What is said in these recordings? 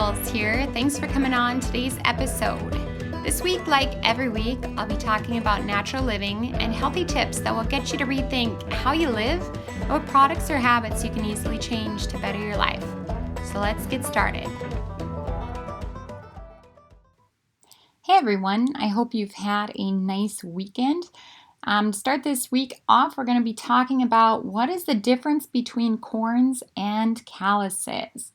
Girls here. Thanks for coming on today's episode. This week, like every week, I'll be talking about natural living and healthy tips that will get you to rethink how you live and what products or habits you can easily change to better your life. So let's get started. Hey everyone, I hope you've had a nice weekend. To start this week off, we're going to be talking about what is the difference between corns and calluses.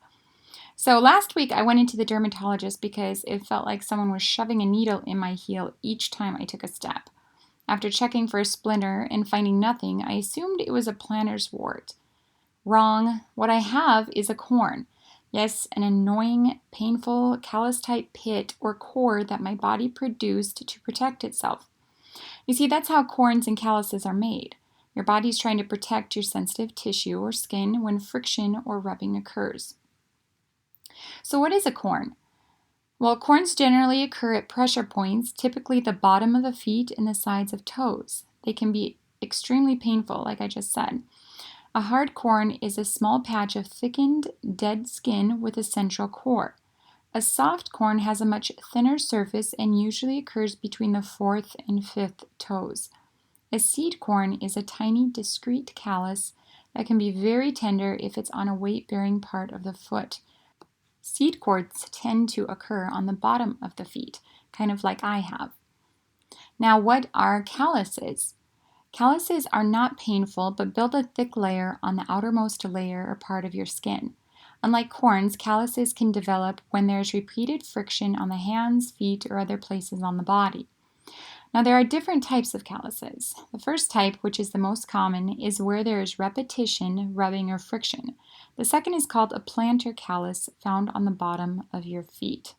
So last week I went into the dermatologist because it felt like someone was shoving a needle in my heel each time I took a step. After checking for a splinter and finding nothing, I assumed it was a plantar's wart. Wrong. What I have is a corn. Yes, an annoying, painful, callus-type pit or core that my body produced to protect itself. You see, that's how corns and calluses are made. Your body's trying to protect your sensitive tissue or skin when friction or rubbing occurs. So what is a corn? Well, corns generally occur at pressure points, typically the bottom of the feet and the sides of toes. They can be extremely painful, like I just said. A hard corn is a small patch of thickened, dead skin with a central core. A soft corn has a much thinner surface and usually occurs between the fourth and fifth toes. A seed corn is a tiny, discrete callus that can be very tender if it's on a weight-bearing part of the foot. Seed corns tend to occur on the bottom of the feet, kind of like I have. Now, what are calluses? Calluses are not painful, but build a thick layer on the outermost layer or part of your skin. Unlike corns, calluses can develop when there's repeated friction on the hands, feet, or other places on the body. Now, there are different types of calluses. The first type, which is the most common, is where there is repetition, rubbing, or friction. The second is called a plantar callus, found on the bottom of your feet.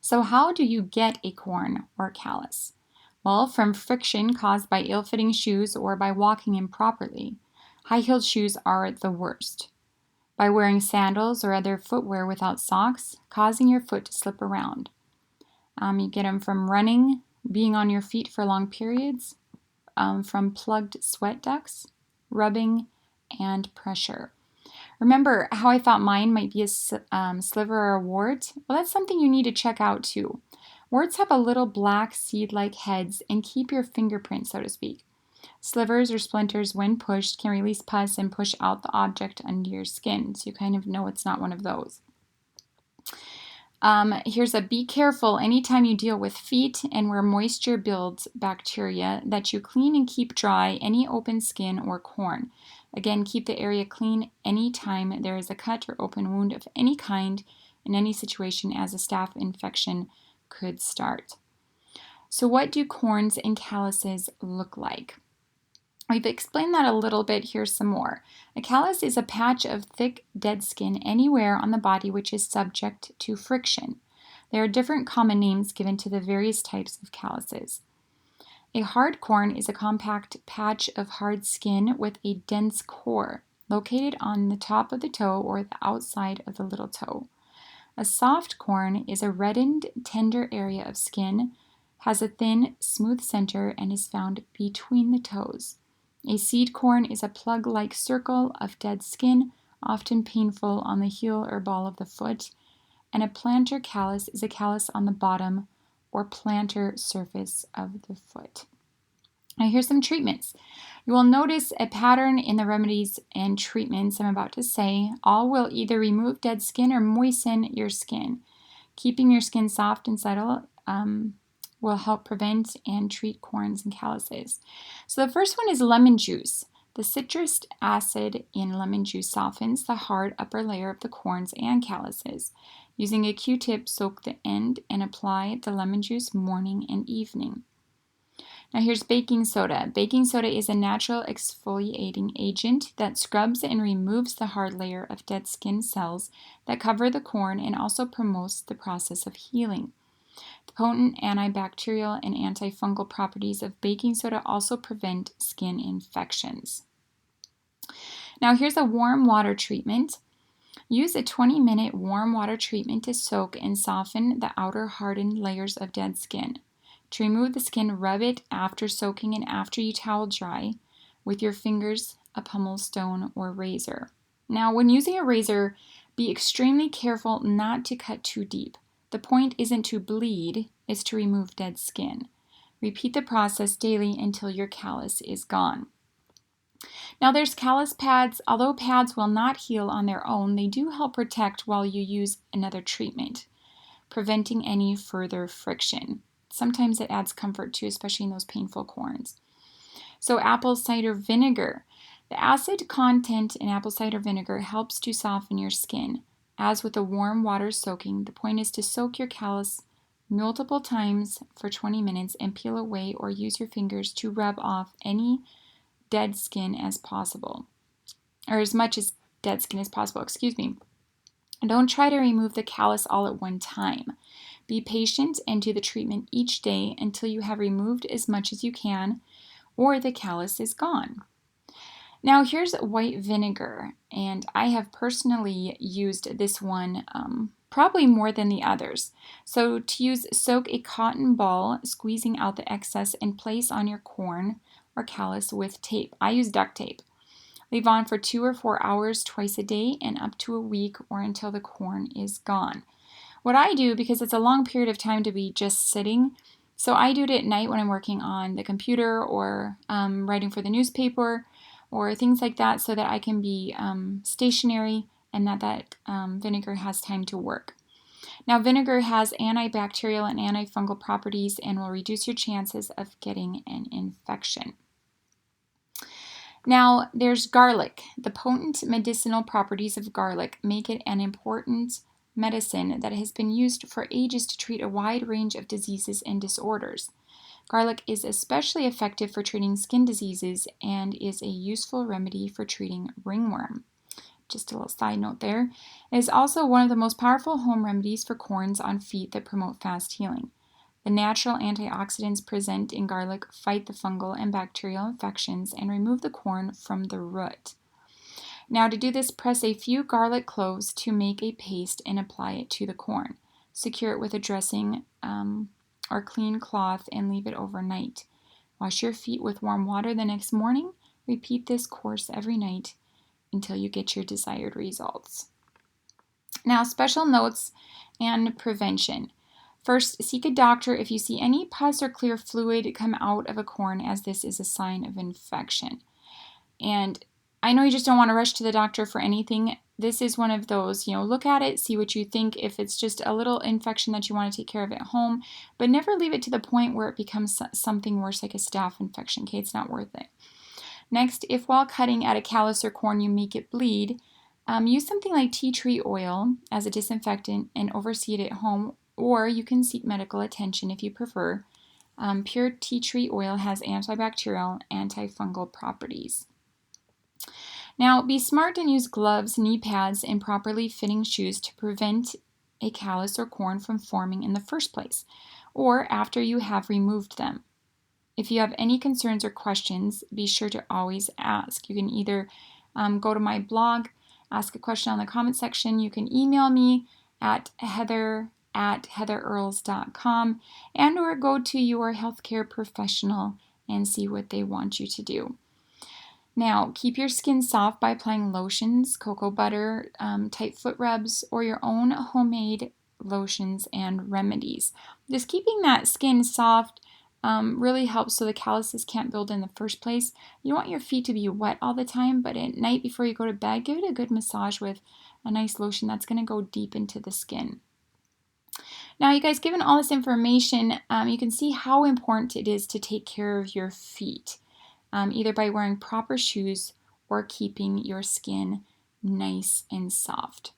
So how do you get a corn or callus? Well, from friction caused by ill-fitting shoes or by walking improperly. High-heeled shoes are the worst. By wearing sandals or other footwear without socks, causing your foot to slip around. You get them from running, being on your feet for long periods, from plugged sweat ducts, rubbing, and pressure. Remember how I thought mine might be a sliver or a wart? Well, that's something you need to check out too. Warts have a little black seed-like heads and keep your fingerprint, so to speak. Slivers or splinters, when pushed, can release pus and push out the object under your skin, so you kind of know it's not one of those. Here's a be careful anytime you deal with feet and where moisture builds bacteria that you clean and keep dry any open skin or corn. Again, keep the area clean anytime there is a cut or open wound of any kind in any situation, as a staph infection could start. So what do corns and calluses look like? We've explained that a little bit. Here's some more. A callus is a patch of thick, dead skin anywhere on the body which is subject to friction. There are different common names given to the various types of calluses. A hard corn is a compact patch of hard skin with a dense core, located on the top of the toe or the outside of the little toe. A soft corn is a reddened, tender area of skin, has a thin, smooth center, and is found between the toes. A seed corn is a plug-like circle of dead skin, often painful on the heel or ball of the foot, and a plantar callus is a callus on the bottom or plantar surface of the foot. Now here's some treatments. You will notice a pattern in the remedies and treatments I'm about to say. All will either remove dead skin or moisten your skin. Keeping your skin soft and subtle will help prevent and treat corns and calluses. So the first one is lemon juice. The citrus acid in lemon juice softens the hard upper layer of the corns and calluses. Using a Q-tip, soak the end and apply the lemon juice morning and evening. Now here's baking soda. Baking soda is a natural exfoliating agent that scrubs and removes the hard layer of dead skin cells that cover the corn and also promotes the process of healing. The potent antibacterial and antifungal properties of baking soda also prevent skin infections. Now here's a warm water treatment. Use a 20-minute warm water treatment to soak and soften the outer hardened layers of dead skin. To remove the skin, rub it after soaking and after you towel dry with your fingers, a pumill stone, or razor. Now, when using a razor, Be extremely careful not to cut too deep. The point isn't to bleed, it's to remove dead skin. Repeat the process daily until your callus is gone. Now there's callus pads. Although pads will not heal on their own, they do help protect while you use another treatment, preventing any further friction. Sometimes it adds comfort too, especially in those painful corns. So apple cider vinegar. The acid content in apple cider vinegar helps to soften your skin. As with the warm water soaking, the point is to soak your callus multiple times for 20 minutes and peel away or use your fingers to rub off any dead skin as possible, or as much as dead skin as possible, Don't try to remove the callus all at one time. Be patient and do the treatment each day until you have removed as much as you can or the callus is gone. Now here's white vinegar, and I have personally used this one probably more than the others. So to use, soak a cotton ball, squeezing out the excess, and place on your corn or callus with tape. I use duct tape. Leave on for 2 or 4 hours twice a day and up to a week or until the corn is gone. What I do, because it's a long period of time to be just sitting, so I do it at night when I'm working on the computer or writing for the newspaper or things like that, so that I can be stationary and that vinegar has time to work. Now vinegar has antibacterial and antifungal properties and will reduce your chances of getting an infection. Now there's garlic. The potent medicinal properties of garlic make it an important medicine that has been used for ages to treat a wide range of diseases and disorders. Garlic is especially effective for treating skin diseases and is a useful remedy for treating ringworm. Just a little side note there. It is also one of the most powerful home remedies for corns on feet that promote fast healing. The natural antioxidants present in garlic fight the fungal and bacterial infections and remove the corn from the root. Now to do this, press a few garlic cloves to make a paste and apply it to the corn. Secure it with a dressing or clean cloth and leave it overnight. Wash your feet with warm water the next morning. Repeat this course every night until you get your desired results. Now, special notes and prevention. First, seek a doctor if you see any pus or clear fluid come out of a corn, as this is a sign of infection. And I know you just don't want to rush to the doctor for anything. This is one of those, look at it, see what you think. If it's just a little infection that you want to take care of at home, but never leave it to the point where it becomes something worse like a staph infection. Okay, it's not worth it. Next, if while cutting at a callus or corn you make it bleed, use something like tea tree oil as a disinfectant and oversee it at home, or you can seek medical attention if you prefer. Pure tea tree oil has antibacterial, antifungal properties. Now, be smart and use gloves, knee pads, and properly fitting shoes to prevent a callus or corn from forming in the first place, or after you have removed them. If you have any concerns or questions, be sure to always ask. You can either go to my blog, ask a question on the comment section. You can email me at heather@heatherearls.com, and or go to your healthcare professional and see what they want you to do. Now, keep your skin soft by applying lotions, cocoa butter, tight foot rubs, or your own homemade lotions and remedies. Just keeping that skin soft really helps so the calluses can't build in the first place. You don't want your feet to be wet all the time, but at night before you go to bed, give it a good massage with a nice lotion that's going to go deep into the skin. Now, you guys, given all this information, you can see how important it is to take care of your feet, either by wearing proper shoes or keeping your skin nice and soft.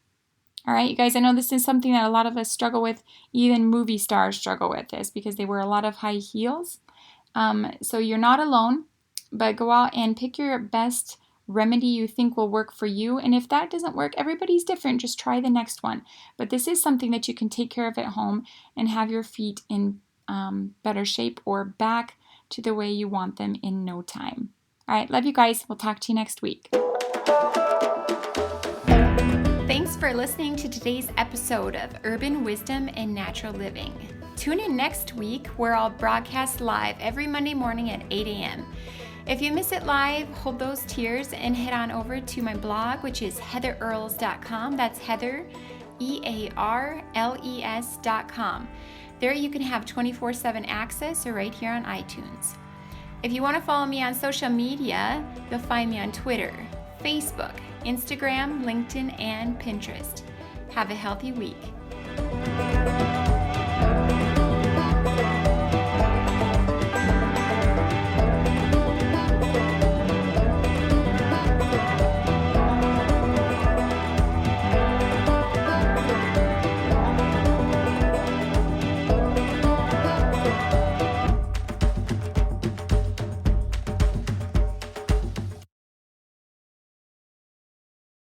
All right, you guys, I know this is something that a lot of us struggle with. Even movie stars struggle with this because they wear a lot of high heels. So you're not alone, but go out and pick your best remedy you think will work for you. And if that doesn't work, everybody's different. Just try the next one. But this is something that you can take care of at home and have your feet in better shape or back to the way you want them in no time. All right, love you guys. We'll talk to you next week. Thanks for listening to today's episode of Urban Wisdom and Natural Living. Tune in next week where I'll broadcast live every Monday morning at 8 a.m. If you miss it live, hold those tears and head on over to my blog, which is heatherearles.com. That's Heather, EARLES.com. There you can have 24/7 access or right here on iTunes. If you want to follow me on social media, you'll find me on Twitter, Facebook, Instagram, LinkedIn, and Pinterest. Have a healthy week.